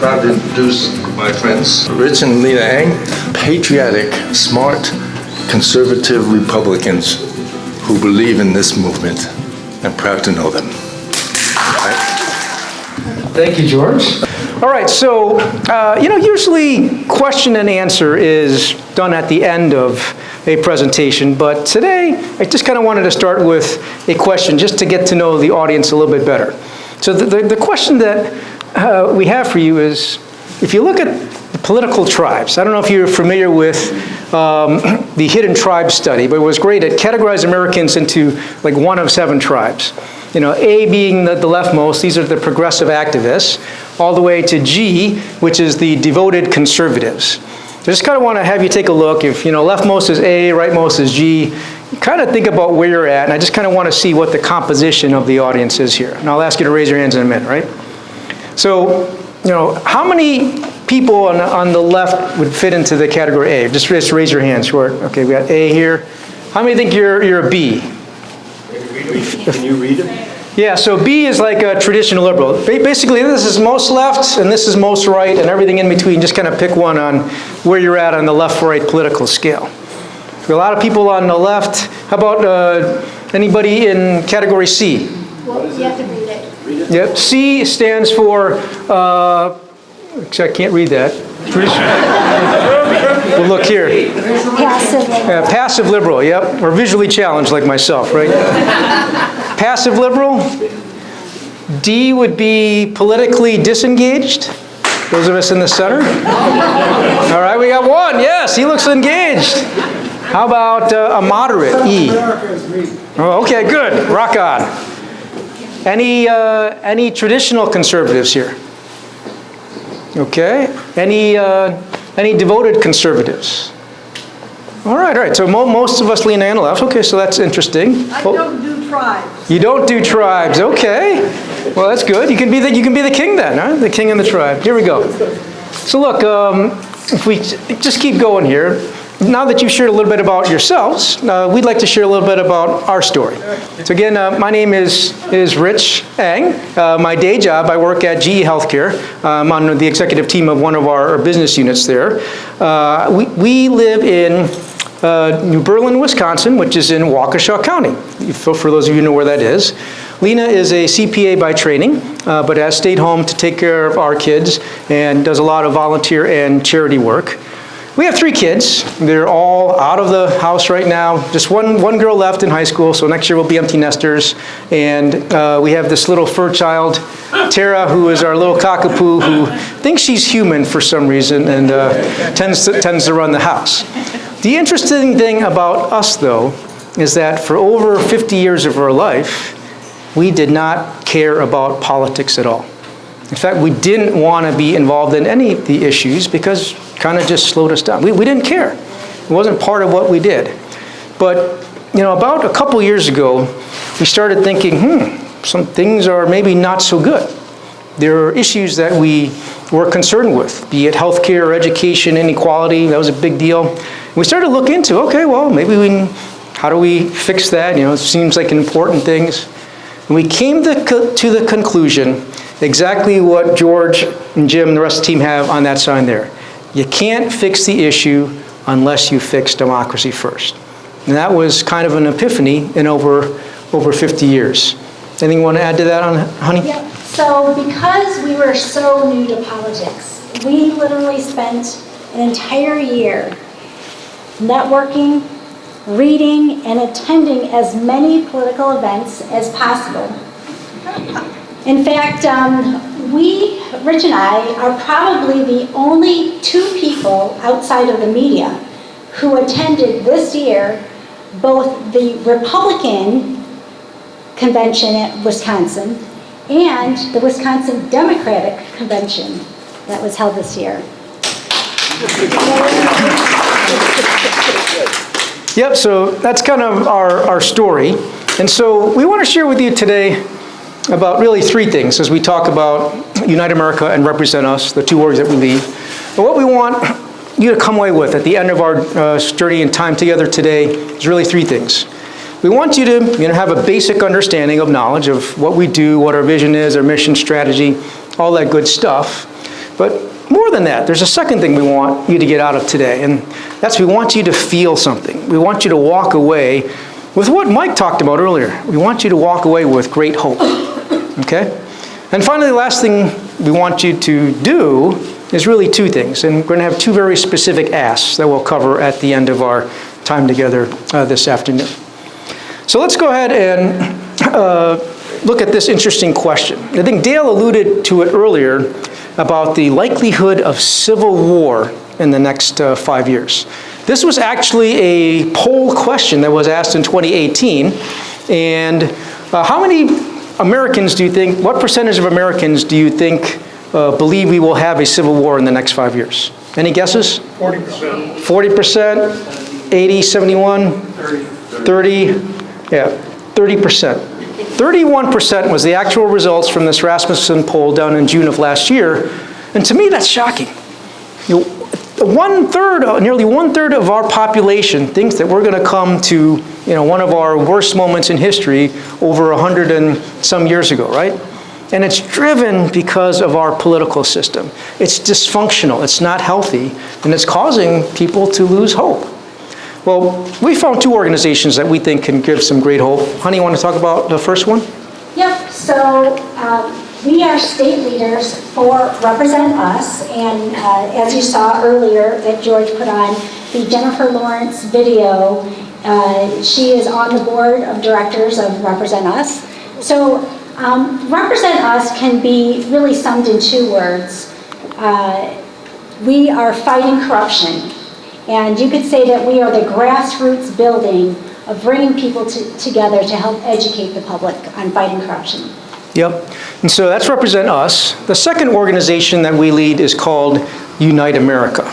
proud to introduce my friends, Rich and Lena Ang, patriotic, smart, conservative Republicans who believe in this movement. I'm proud to know them. Thank you, George. All right, so, usually question and answer is done at the end of a presentation, but today I just kind of wanted to start with a question just to get to know the audience a little bit better. So the question that we have for you is, if you look at the political tribes, I don't know if you're familiar with the Hidden Tribe study, but it was great. It categorized Americans into like one of 7 tribes. A being the leftmost, these are the progressive activists, all the way to G, which is the devoted conservatives. I just kind of want to have you take a look. If, leftmost is A, rightmost is G, kind of think about where you're at, and I just kind of want to see what the composition of the audience is here. And I'll ask you to raise your hands in a minute, right? So, how many people on the left would fit into the category A? Just raise your hands. Short. Okay, we got A here. How many think you're a B? Can you read it? Yeah, so B is like a traditional liberal. Basically, this is most left, and this is most right, and everything in between. Just kind of pick one on where you're at on the left-right political scale. There are a lot of people on the left. How about anybody in category C? Well, you have to read it. Yep, C stands for, I can't read that. Well, look here. Passive liberal. Passive liberal, yep. Or visually challenged like myself, right? Passive liberal. D would be politically disengaged. Those of us in the center. All right, we got one. Yes, he looks engaged. How about a moderate, E? Oh, okay, good. Rock on. Any traditional conservatives here? Okay. Any devoted conservatives? All right. So most of us lean on the left. Okay, so that's interesting. I don't do tribes. You don't do tribes. Okay. Well, that's good. You can be the king then, huh? The king of the tribe. Here we go. So look, if we just keep going here. Now that you've shared a little bit about yourselves, we'd like to share a little bit about our story. So again, my name is Rich Ang. My day job, I work at GE Healthcare. I'm on the executive team of one of our business units there. We live in New Berlin, Wisconsin, which is in Waukesha County, for those of you who know where that is. Lena is a CPA by training, but has stayed home to take care of our kids and does a lot of volunteer and charity work. We have 3 kids. They're all out of the house right now. Just one girl left in high school, so next year we'll be empty nesters. And we have this little fur child, Tara, who is our little cockapoo, who thinks she's human for some reason and tends to run the house. The interesting thing about us, though, is that for over 50 years of our life, we did not care about politics at all. In fact, we didn't want to be involved in any of the issues because kind of just slowed us down. We didn't care. It wasn't part of what we did. But, about a couple years ago, we started thinking, some things are maybe not so good. There are issues that we were concerned with, be it healthcare or education, inequality. That was a big deal. We started to look into, okay, well, maybe how do we fix that? It seems like important things. And we came to the conclusion exactly what George and Jim and the rest of the team have on that sign there. You can't fix the issue unless you fix democracy first. And that was kind of an epiphany in over 50 years. Anything you want to add to that, honey? Yeah. So because we were so new to politics, we literally spent an entire year networking, reading, and attending as many political events as possible. In fact, Rich and I are probably the only 2 people outside of the media who attended this year both the Republican convention at Wisconsin and the Wisconsin Democratic convention that was held this year. Yep, so that's kind of our story. And so we want to share with you today about really 3 things as we talk about Unite America and Represent Us, the 2 words that we lead. But what we want you to come away with at the end of our journey and time together today is really 3 things. We want you to have a basic understanding of knowledge of what we do, what our vision is, our mission, strategy, all that good stuff. But more than that, there's a second thing we want you to get out of today, and that's we want you to feel something. We want you to walk away with what Mike talked about earlier. We want you to walk away with great hope, okay? And finally, the last thing we want you to do is really two things, and we're going to have two very specific asks that we'll cover at the end of our time together this afternoon. So let's go ahead and look at this interesting question. I think Dale alluded to it earlier about the likelihood of civil war in the next 5 years. This was actually a poll question that was asked in 2018, and how many Americans do you think, what percentage of Americans do you think believe we will have a civil war in the next 5 years? Any guesses? 40%. 40%, 80, 71, 30, yeah, 30%. 31% was the actual results from this Rasmussen poll done in June of last year, and to me that's shocking. You know, nearly one-third of our population thinks that we're going to come to, one of our worst moments in history over 100 and some years ago, right? And it's driven because of our political system. It's dysfunctional, it's not healthy, and it's causing people to lose hope. Well, we found two organizations that we think can give some great hope. Honey, you want to talk about the first one? Yep, so we are state leaders for Represent Us, and as you saw earlier that George put on the Jennifer Lawrence video, she is on the board of directors of Represent Us. So Represent Us can be really summed in two words. We are fighting corruption. And you could say that we are the grassroots building of bringing people together to help educate the public on fighting corruption. Yep. And so that's Represent Us. The second organization that we lead is called Unite America.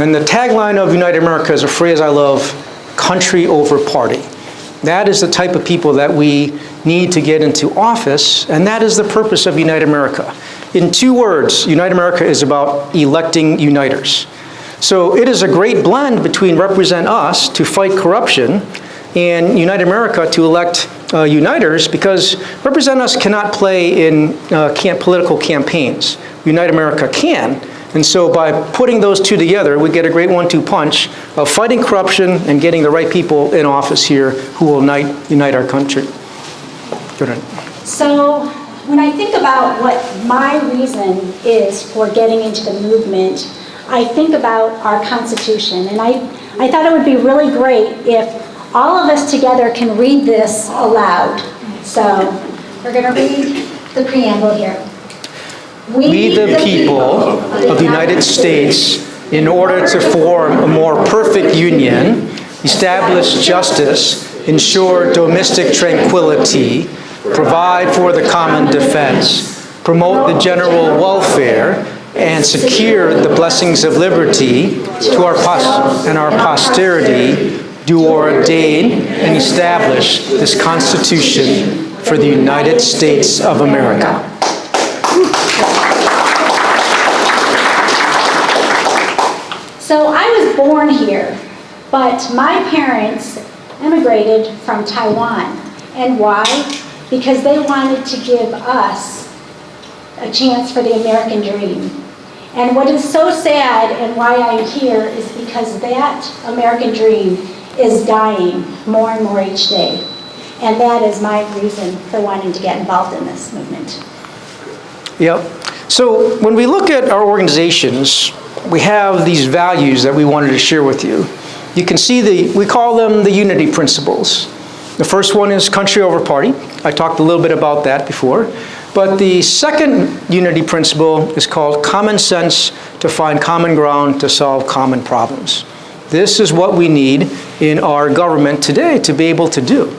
And the tagline of Unite America is a phrase I love, country over party. That is the type of people that we need to get into office, and that is the purpose of Unite America. In two words, Unite America is about electing uniters. So it is a great blend between Represent Us to fight corruption and Unite America to elect uniters, because Represent Us cannot play in political campaigns. Unite America can. And so by putting those two together, we get a great 1-2 punch of fighting corruption and getting the right people in office here who will unite our country. Go ahead. So when I think about what my reason is for getting into the movement, I think about our Constitution, and I thought it would be really great if all of us together can read this aloud. So we're going to read the preamble here. We the people of the United States, in order to form a more perfect union, establish justice, ensure domestic tranquility, provide for the common defense, promote the general welfare, and secure the blessings of liberty to our posterity, do ordain and establish this Constitution for the United States of America. So I was born here, but my parents immigrated from Taiwan. And why? Because they wanted to give us a chance for the American dream. And what is so sad and why I'm here is because that American dream is dying more and more each day. And that is my reason for wanting to get involved in this movement. Yep. So when we look at our organizations, we have these values that we wanted to share with you. You can see we call them the unity principles. The first one is country over party. I talked a little bit about that before. But the second unity principle is called common sense to find common ground to solve common problems. This is what we need in our government today to be able to do.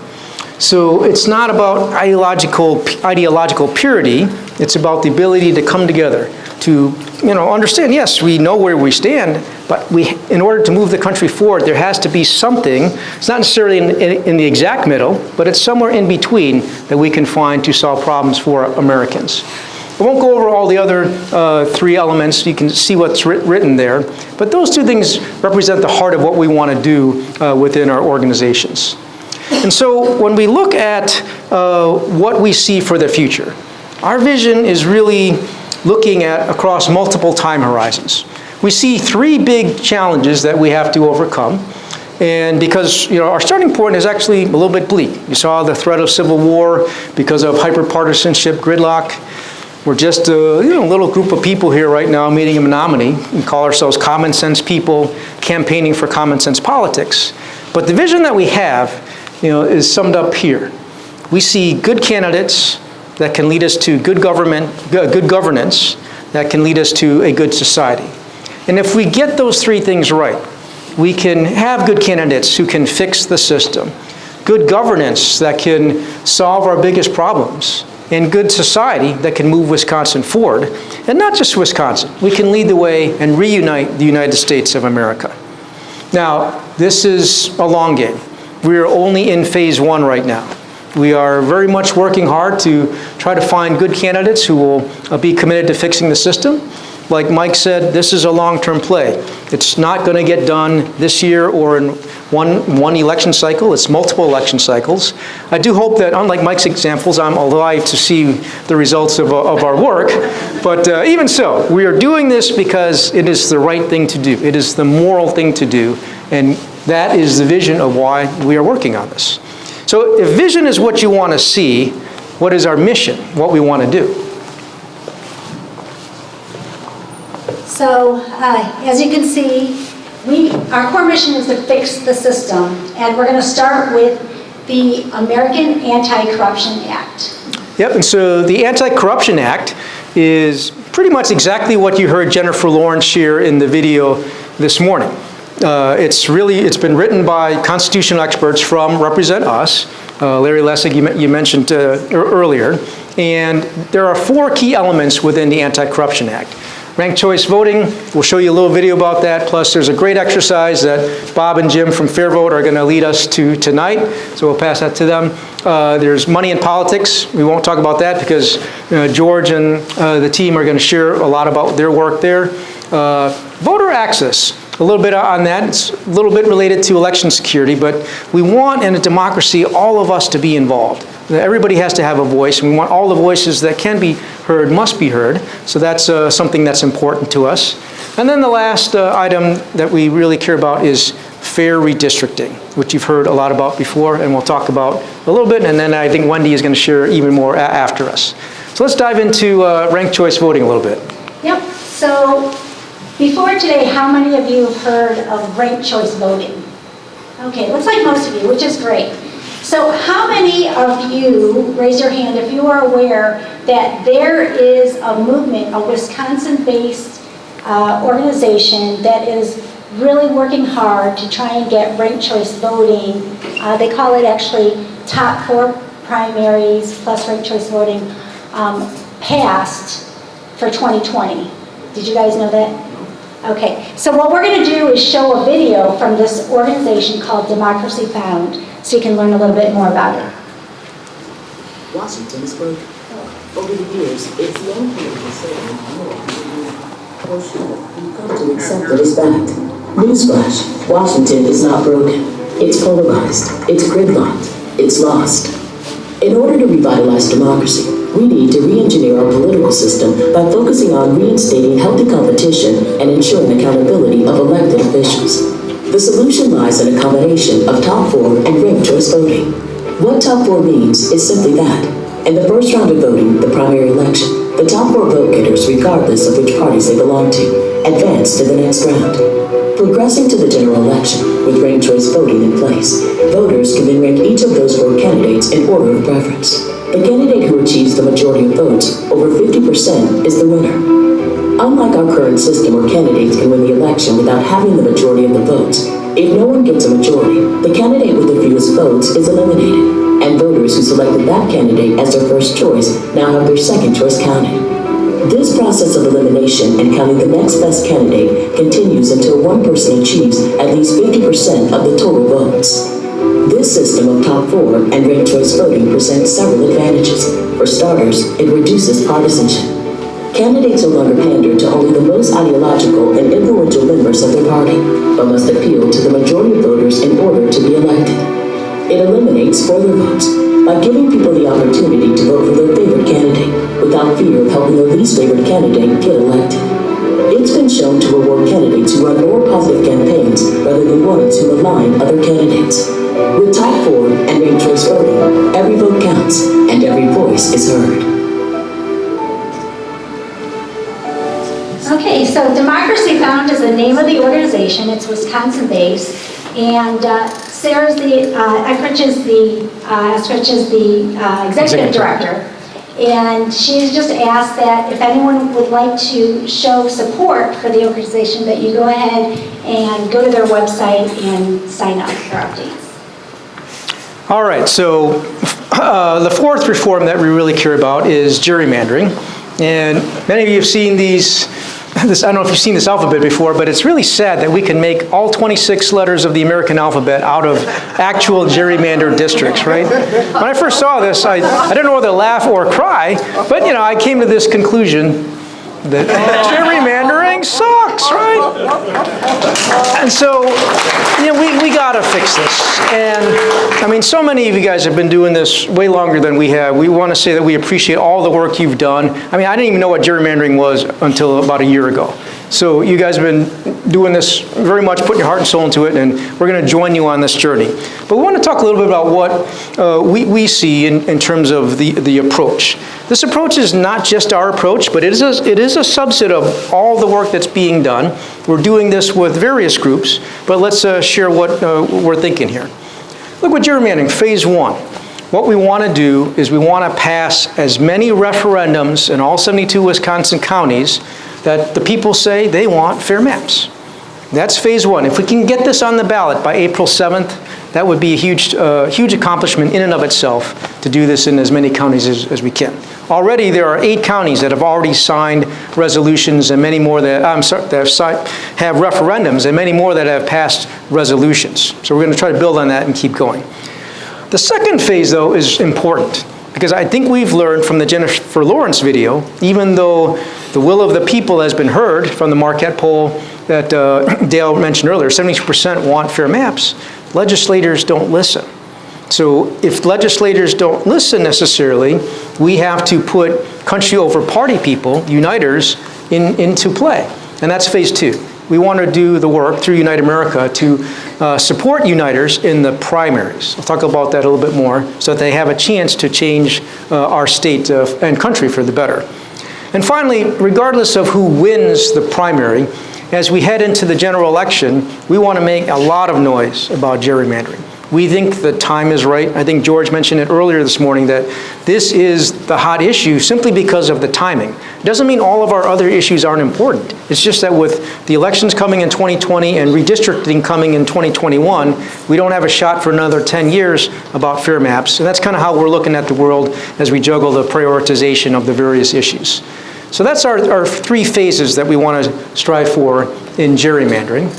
So it's not about ideological purity. It's about the ability to come together, to understand, yes, we know where we stand, but in order to move the country forward, there has to be something. It's not necessarily in the exact middle, but it's somewhere in between that we can find to solve problems for Americans. I won't go over all the other three elements. You can see what's written there. But those two things represent the heart of what we want to do within our organizations. And so when we look at what we see for the future, our vision is really looking at across multiple time horizons. We see three big challenges that we have to overcome. And because our starting point is actually a little bit bleak. You saw the threat of civil war because of hyperpartisanship, gridlock. We're just a little group of people here right now meeting a Menominee. We call ourselves common sense people campaigning for common sense politics. But the vision that we have is summed up here. We see good candidates that can lead us to good governance, that can lead us to a good society. And if we get those three things right, we can have good candidates who can fix the system, good governance that can solve our biggest problems, and good society that can move Wisconsin forward. And not just Wisconsin, we can lead the way and reunite the United States of America. Now, this is a long game. We are only in phase one right now. We are very much working hard to try to find good candidates who will be committed to fixing the system. Like Mike said, this is a long-term play. It's not going to get done this year or in one election cycle. It's multiple election cycles. I do hope that, unlike Mike's examples, I'm alive to see the results of our work. But even so, we are doing this because it is the right thing to do. It is the moral thing to do. And that is the vision of why we are working on this. So if vision is what you want to see, what is our mission, what we want to do? So, as you can see, our core mission is to fix the system, and we're going to start with the American Anti-Corruption Act. Yep, and so the Anti-Corruption Act is pretty much exactly what you heard Jennifer Lawrence share in the video this morning. It's been written by constitutional experts from Represent Us, Larry Lessig you mentioned earlier, and there are four key elements within the Anti-Corruption Act. Ranked choice voting, we'll show you a little video about that, plus there's a great exercise that Bob and Jim from Fair Vote are going to lead us to tonight, so we'll pass that to them. There's money in politics. We won't talk about that because George and the team are going to share a lot about their work there. Voter access, a little bit on that. It's a little bit related to election security, but we want in a democracy all of us to be involved. Everybody has to have a voice, and we want all the voices that can be heard must be heard, so that's something that's important to us. And then the last item that we really care about is fair redistricting, which you've heard a lot about before, and we'll talk about a little bit, and then I think Wendy is going to share even more after us. So let's dive into ranked choice voting a little bit. Yep, so before today, how many of you have heard of ranked choice voting? Okay, looks like most of you, which is great. So how many of you, raise your hand if you are aware that there is a movement, a Wisconsin-based organization that is really working hard to try and get ranked choice voting. They call it actually top 4 primaries plus ranked choice voting passed for 2020. Did you guys know that? Okay, so what we're going to do is show a video from this organization called Democracy Found, so you can learn a little bit more about it. Washington is broken. Over the years, it's young people saying we've come to accept it as fact. Newsflash, Washington is not broken. It's polarized, it's gridlocked, it's lost. In order to revitalize democracy, we need to re-engineer our political system by focusing on reinstating healthy competition and ensuring accountability of elected officials. The solution lies in a combination of top 4 and ranked choice voting. What top 4 means is simply that. In the first round of voting, the primary election, the top 4 vote getters, regardless of which parties they belong to, advance to the next round. Progressing to the general election, with ranked choice voting in place, voters can then rank each of those 4 candidates in order of preference. The candidate who achieves the majority of votes, over 50%, is the winner. Unlike our current system where candidates can win the election without having the majority of the votes, if no one gets a majority, the candidate with the fewest votes is eliminated, and voters who selected that candidate as their first choice now have their second choice counted. This process of elimination and counting the next best candidate continues until one person achieves at least 50% of the total votes. This system of top 4 and ranked choice voting presents several advantages. For starters, it reduces partisanship. Candidates no longer pander to only the most ideological and influential members of their party, but must appeal to the majority of voters in order to be elected. It eliminates spoiler votes by giving people the opportunity to vote for their favorite candidate, without fear of helping their least favorite candidate get elected. It's been shown to reward candidates who run more positive campaigns rather than ones who malign other candidates. With Type 4 and ranked choice voting, every vote counts and every voice is heard. Okay, so Democracy Found is the name of the organization. It's Wisconsin-based, and Sarah Eckridge is the executive director. And she's just asked that if anyone would like to show support for the organization, that you go ahead and go to their website and sign up for updates. All right, so the fourth reform that we really care about is gerrymandering. And many of you have seen I don't know if you've seen this alphabet before, but it's really sad that we can make all 26 letters of the American alphabet out of actual gerrymandered districts, right? When I first saw this, I didn't know whether to laugh or cry, but I came to this conclusion that gerrymandering sucks, right? And so, we gotta fix this. And I mean, so many of you guys have been doing this way longer than we have. We want to say that we appreciate all the work you've done. I mean, I didn't even know what gerrymandering was until about a year ago. So you guys have been doing this very much, putting your heart and soul into it, and we're going to join you on this journey. But we want to talk a little bit about what we see in terms of the approach. This approach is not just our approach, but it is a subset of all the work that's being done. We're doing this with various groups, but let's share what we're thinking here. Look what gerrymandering, phase one. What we want to do is we want to pass as many referendums in all 72 Wisconsin counties that the people say they want fair maps. That's phase one. If we can get this on the ballot by April 7th, that would be a huge accomplishment in and of itself to do this in as many counties as we can. Already there are 8 counties that have already signed resolutions and many more that have referendums and many more that have passed resolutions. So we're going to try to build on that and keep going. The second phase, though, is important because I think we've learned from the Jennifer Lawrence video, even though the will of the people has been heard from the Marquette poll that Dale mentioned earlier, 70% want fair maps, legislators don't listen. So if legislators don't listen necessarily, we have to put country over party people, uniters, into play. And that's phase two. We want to do the work through Unite America to support uniters in the primaries. I'll talk about that a little bit more so that they have a chance to change our state and country for the better. And finally, regardless of who wins the primary, as we head into the general election, we want to make a lot of noise about gerrymandering. We think the time is right. I think George mentioned it earlier this morning that this is the hot issue simply because of the timing. It doesn't mean all of our other issues aren't important. It's just that with the elections coming in 2020 and redistricting coming in 2021, we don't have a shot for another 10 years about fair maps. And that's kind of how we're looking at the world as we juggle the prioritization of the various issues. So that's our 3 phases that we want to strive for in gerrymandering.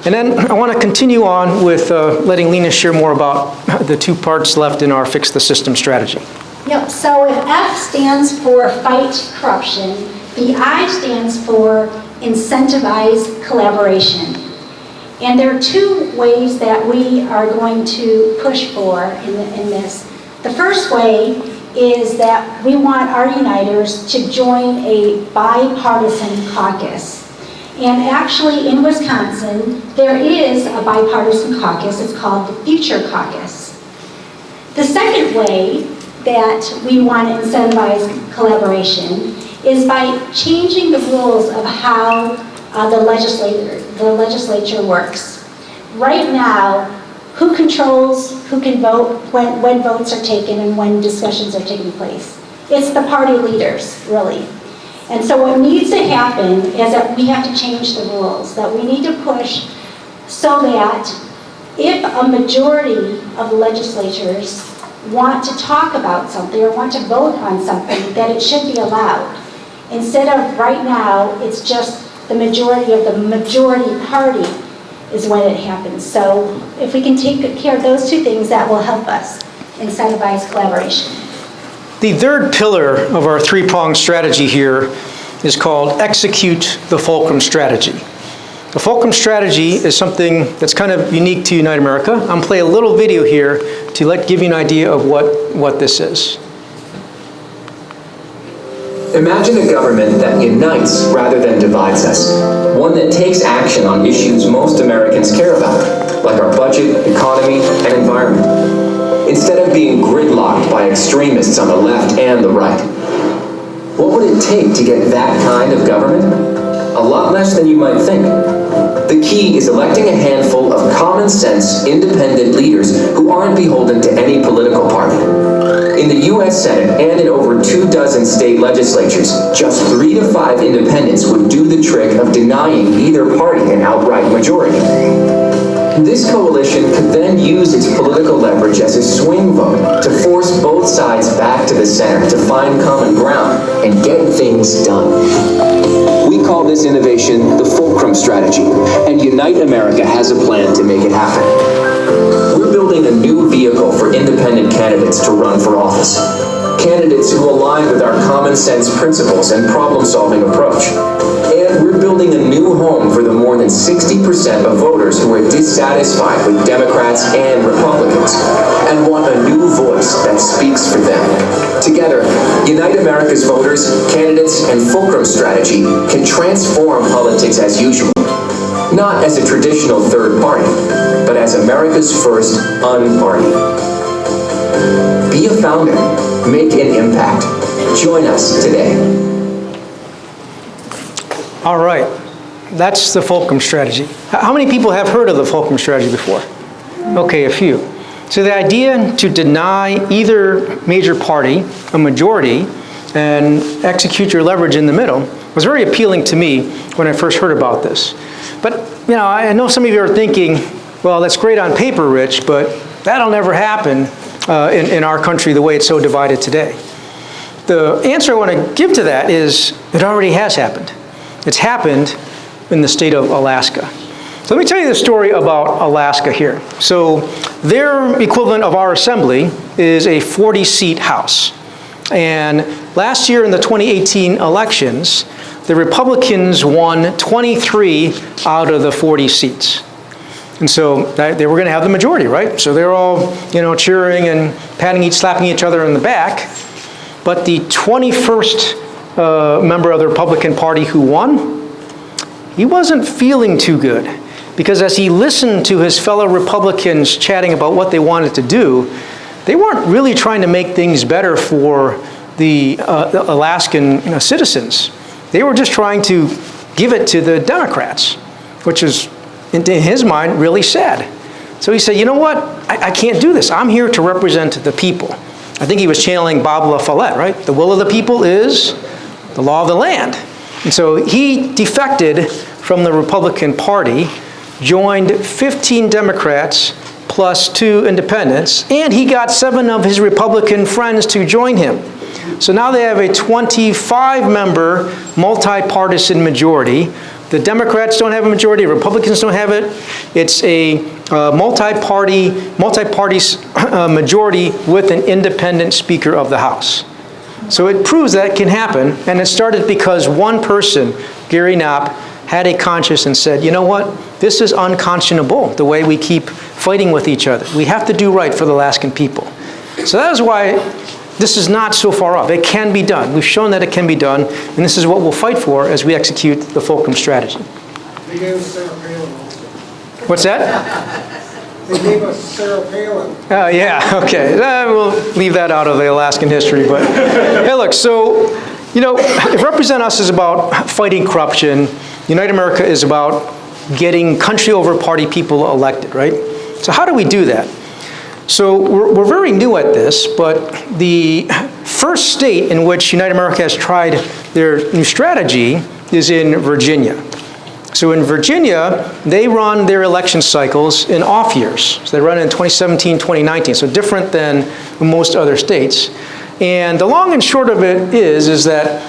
And then I want to continue on with letting Lena share more about the 2 parts left in our Fix the System strategy. Yep, so if F stands for fight corruption, the I stands for incentivize collaboration. And there are 2 ways that we are going to push for in this. The first way is that we want our uniters to join a bipartisan caucus. And actually in Wisconsin, there is a bipartisan caucus. It's called the Future Caucus. The second way that we want to incentivize collaboration is by changing the rules of how the legislature works. Right now, who controls who can vote, when votes are taken, and when discussions are taking place? It's the party leaders, really. And so what needs to happen is that we have to change the rules, that we need to push so that if a majority of the legislatures want to talk about something or want to vote on something, that it should be allowed. Instead of right now, it's just the majority of the majority party is when it happens. So if we can take care of those 2 things, that will help us incentivize collaboration. The third pillar of our 3-pronged strategy here is called Execute the Fulcrum Strategy. The Fulcrum Strategy is something that's kind of unique to Unite America. I'm going to play a little video here to give you an idea of what this is. Imagine a government that unites rather than divides us. One that takes action on issues most Americans care about, like our budget, economy, and environment, instead of being gridlocked by extremists on the left and the right. What would it take to get that kind of government? A lot less than you might think. The key is electing a handful of common-sense, independent leaders who aren't beholden to any political party. In the U.S. Senate and in over 24 state legislatures, just 3 to 5 independents would do the trick of denying either party an outright majority. This coalition could then use its political leverage as a swing vote to force both sides back to the center to find common ground and get things done. We call this innovation the Fulcrum Strategy, and Unite America has a plan to make it happen. We're building a new vehicle for independent candidates to run for office. Candidates who align with our common sense principles and problem-solving approach. And we're building a new home for the more than 60% of voters who are dissatisfied with Democrats and Republicans and want a new voice that speaks for them. Together, Unite America's voters, candidates, and Fulcrum Strategy can transform politics as usual. Not as a traditional third party, but as America's first un-party. Be a founder. Make an impact. Join us today. All right, that's the Fulcrum Strategy. How many people have heard of the Fulcrum Strategy before? Okay, a few. So the idea to deny either major party a majority and execute your leverage in the middle was very appealing to me when I first heard about this. But, you know, I know some of you are thinking, well, that's great on paper, Rich, but that'll never happen in our country the way it's so divided today. The answer I want to give to that is it already has happened. It's happened in the state of Alaska. So let me tell you the story about Alaska here. So their equivalent of our assembly is a 40-seat House. And last year in the 2018 elections, the Republicans won 23 out of the 40 seats. And so they were going to have the majority, right? So they're all, you know, cheering and slapping each other in the back. But the 21st member of the Republican Party who won, he wasn't feeling too good. Because as he listened to his fellow Republicans chatting about what they wanted to do, they weren't really trying to make things better for the Alaskan citizens. They were just trying to give it to the Democrats, which is, in his mind, really sad. So he said, you know what? I can't do this. I'm here to represent the people. I think he was channeling Bob La Follette, right? The will of the people is the law of the land. And so he defected from the Republican Party, joined 15 Democrats plus 2 independents, and he got 7 of his Republican friends to join him. So now they have a 25-member multi-partisan majority. The Democrats don't have a majority, Republicans don't have it. It's a multi-party majority with an independent Speaker of the House. So it proves that can happen, and it started because one person, Gary Knopp, had a conscience and said, you know what, this is unconscionable, the way we keep fighting with each other. We have to do right for the Alaskan people. So that is why this is not so far off. It can be done. We've shown that it can be done, and this is what we'll fight for as we execute the Fulcrum Strategy. They gave us Sarah Palin also. What's that? They gave us Sarah Palin. Oh, yeah, okay. We'll leave that out of the Alaskan history, but hey, look, so, you know, if Represent Us is about fighting corruption, Unite America is about getting country over party people elected, right? So how do we do that? So we're very new at this, but the first state in which Unite America has tried their new strategy is in Virginia. So in Virginia, they run their election cycles in off years. So they run in 2017, 2019, so different than most other states. And the long and short of it is that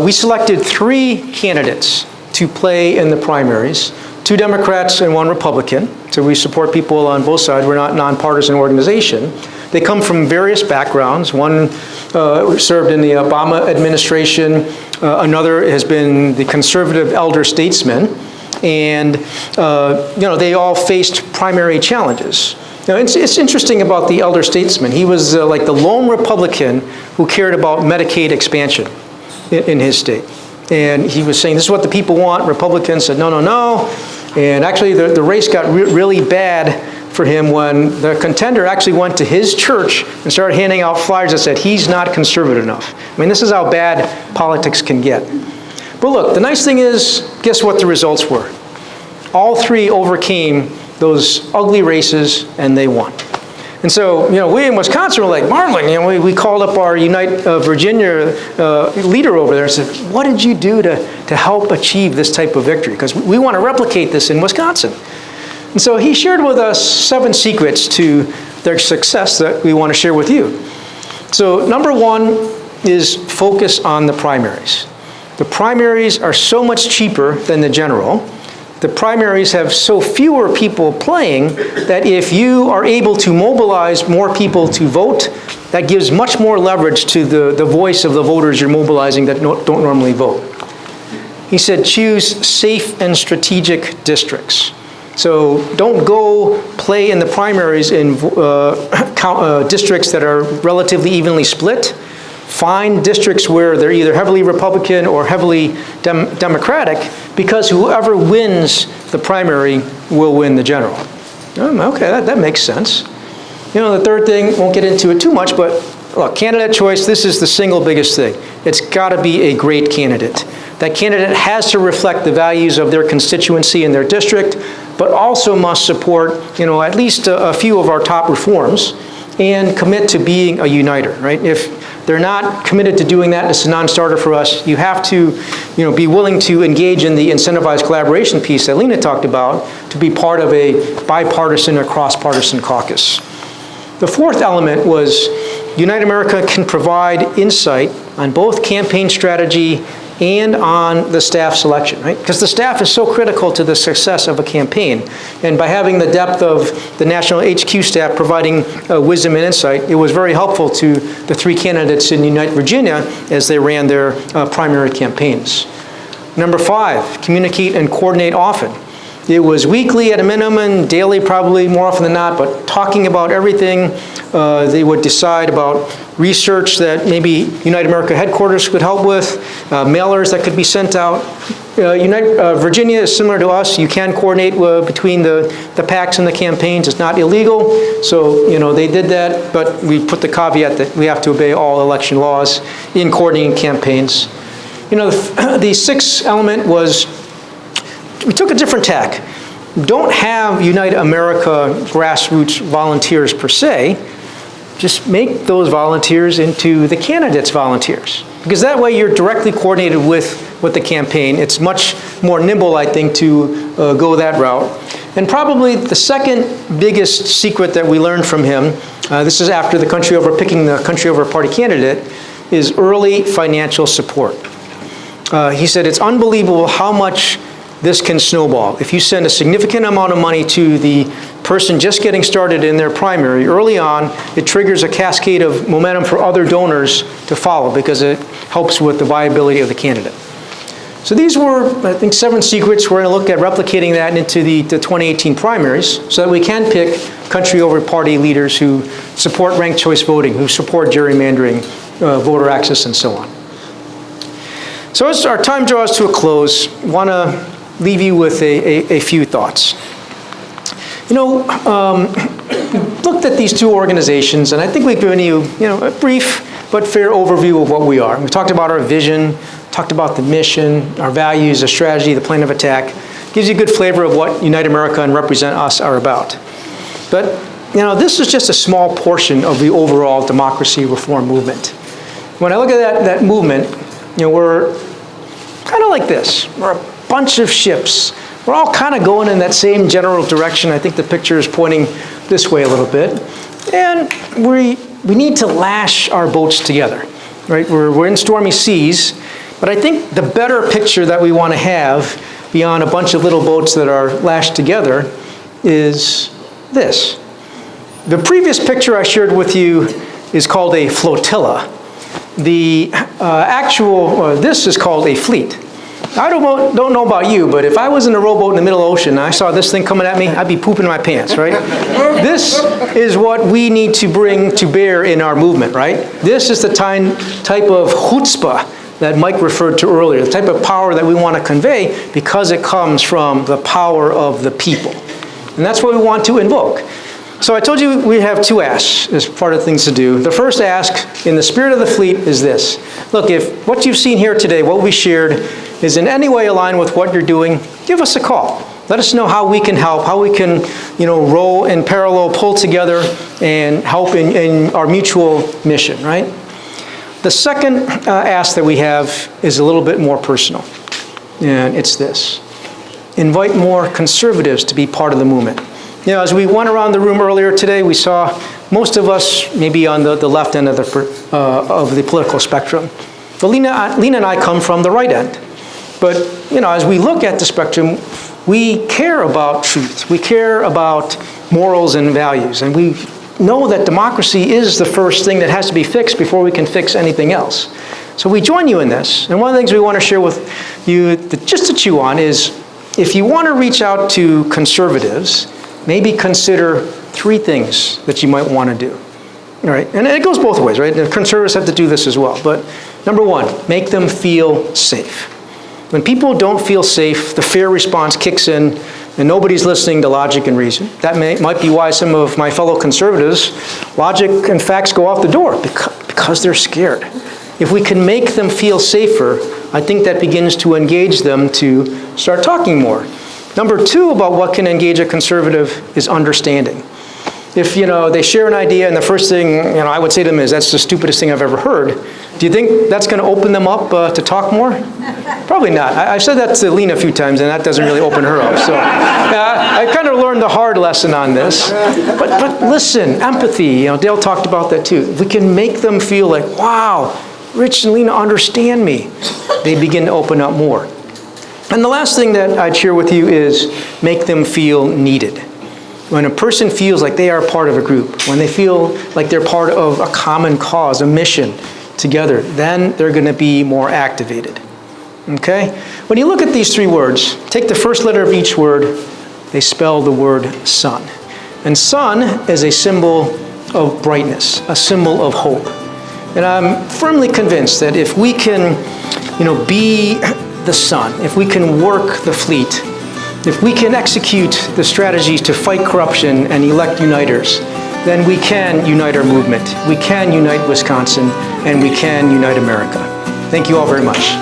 we selected 3 candidates to play in the primaries, 2 Democrats and 1 Republican. So we support people on both sides. We're not a nonpartisan organization. They come from various backgrounds. One served in the Obama administration. Another has been the conservative elder statesman. And you know, they all faced primary challenges. Now, it's interesting about the elder statesman. He was like the lone Republican who cared about Medicaid expansion. in his state. And he was saying, this is what the people want. Republicans said, no, no, no. And actually, the race got really bad for him when the contender actually went to his church and started handing out flyers that said, he's not conservative enough. I mean, this is how bad politics can get. But look, the nice thing is, guess what the results were? All three overcame those ugly races, and they won. And so, we in Wisconsin were like, Marlin, we called up our Unite Virginia leader over there and said, what did you do to help achieve this type of victory? Because we want to replicate this in Wisconsin. And so he shared with us 7 secrets to their success that we want to share with you. So number 1 is focus on the primaries. The primaries are so much cheaper than the general. The primaries have so fewer people playing that if you are able to mobilize more people to vote, that gives much more leverage to the voice of the voters you're mobilizing that don't normally vote. He said, choose safe and strategic districts. So don't go play in the primaries in districts that are relatively evenly split. Find districts where they're either heavily Republican or heavily Democratic, because whoever wins the primary will win the general. Okay, that makes sense. The third thing, won't get into it too much, but look, candidate choice, this is the single biggest thing. It's got to be a great candidate. That candidate has to reflect the values of their constituency and their district, but also must support, at least a few of our top reforms and commit to being a uniter, right? If they're not committed to doing that, it's a non-starter for us. You have to, be willing to engage in the incentivized collaboration piece that Lena talked about to be part of a bipartisan or cross-partisan caucus. The fourth element was Unite America can provide insight on both campaign strategy and on the staff selection, right? Because the staff is so critical to the success of a campaign. And by having the depth of the national HQ staff providing wisdom and insight, it was very helpful to the 3 candidates in Unite Virginia as they ran their primary campaigns. Number 5, communicate and coordinate often. It was weekly at a minimum, daily probably more often than not, but talking about everything. They would decide about research that maybe Unite America headquarters could help with, mailers that could be sent out. Virginia is similar to us. You can coordinate between the PACs and the campaigns. It's not illegal. So, they did that, but we put the caveat that we have to obey all election laws in coordinating campaigns. The sixth element was we took a different tack. Don't have Unite America grassroots volunteers per se. Just make those volunteers into the candidates' volunteers. Because that way you're directly coordinated with the campaign. It's much more nimble, I think, to go that route. And probably the second biggest secret that we learned from him, this is after picking the country over party candidate, is early financial support. He said it's unbelievable how much this can snowball. If you send a significant amount of money to the person just getting started in their primary early on, it triggers a cascade of momentum for other donors to follow because it helps with the viability of the candidate. So these were, I think, 7 secrets. We're going to look at replicating that into the 2018 primaries so that we can pick country over party leaders who support ranked choice voting, who support gerrymandering, voter access, and so on. So as our time draws to a close, I want to leave you with a few thoughts. Looked at these 2 organizations, and I think we've given you, a brief but fair overview of what we are. We talked about our vision, talked about the mission, our values, the strategy, the plan of attack. Gives you a good flavor of what Unite America and Represent Us are about. But, this is just a small portion of the overall democracy reform movement. When I look at that movement, we're kind of like this. We're a bunch of ships. We're all kind of going in that same general direction. I think the picture is pointing this way a little bit. And we need to lash our boats together, right? We're in stormy seas, but I think the better picture that we want to have beyond a bunch of little boats that are lashed together is this. The previous picture I shared with you is called a flotilla. The this is called a fleet. I don't know about you, but if I was in a rowboat in the middle ocean and I saw this thing coming at me, I'd be pooping my pants, right? This is what we need to bring to bear in our movement, right? This is the type of chutzpah that Mike referred to earlier, the type of power that we want to convey because it comes from the power of the people. And that's what we want to invoke. So I told you we have 2 asks as part of things to do. The first ask, in the spirit of the fleet, is this. Look, if what you've seen here today, what we shared, is in any way aligned with what you're doing, give us a call. Let us know how we can help, how we can, row in parallel, pull together, and help in our mutual mission, right? The second ask that we have is a little bit more personal, and it's this. Invite more conservatives to be part of the movement. As we went around the room earlier today, we saw most of us maybe on the left end of the political spectrum. But Lena and I come from the right end. But, as we look at the spectrum, we care about truth. We care about morals and values. And we know that democracy is the first thing that has to be fixed before we can fix anything else. So we join you in this. And one of the things we want to share with you, just to chew on, is if you want to reach out to conservatives, maybe consider 3 things that you might want to do. All right? And it goes both ways, right? The conservatives have to do this as well. But number 1, make them feel safe. When people don't feel safe, the fear response kicks in, and nobody's listening to logic and reason. That might be why some of my fellow conservatives, logic and facts go out the door, because they're scared. If we can make them feel safer, I think that begins to engage them to start talking more. Number 2 about what can engage a conservative is understanding. If, they share an idea and the first thing, I would say to them is, that's the stupidest thing I've ever heard. Do you think that's going to open them up to talk more? Probably not. I've said that to Lena a few times, and that doesn't really open her up. So I kind of learned the hard lesson on this. But listen, empathy, Dale talked about that too. If we can make them feel like, wow, Rich and Lena understand me, they begin to open up more. And the last thing that I'd share with you is make them feel needed. When a person feels like they are part of a group, when they feel like they're part of a common cause, a mission together, then they're going to be more activated. Okay? When you look at these 3 words, take the first letter of each word, they spell the word sun. And sun is a symbol of brightness, a symbol of hope. And I'm firmly convinced that if we can, be the sun, if we can work the fleet, if we can execute the strategies to fight corruption and elect uniters, then we can unite our movement, we can unite Wisconsin, and we can unite America. Thank you all very much.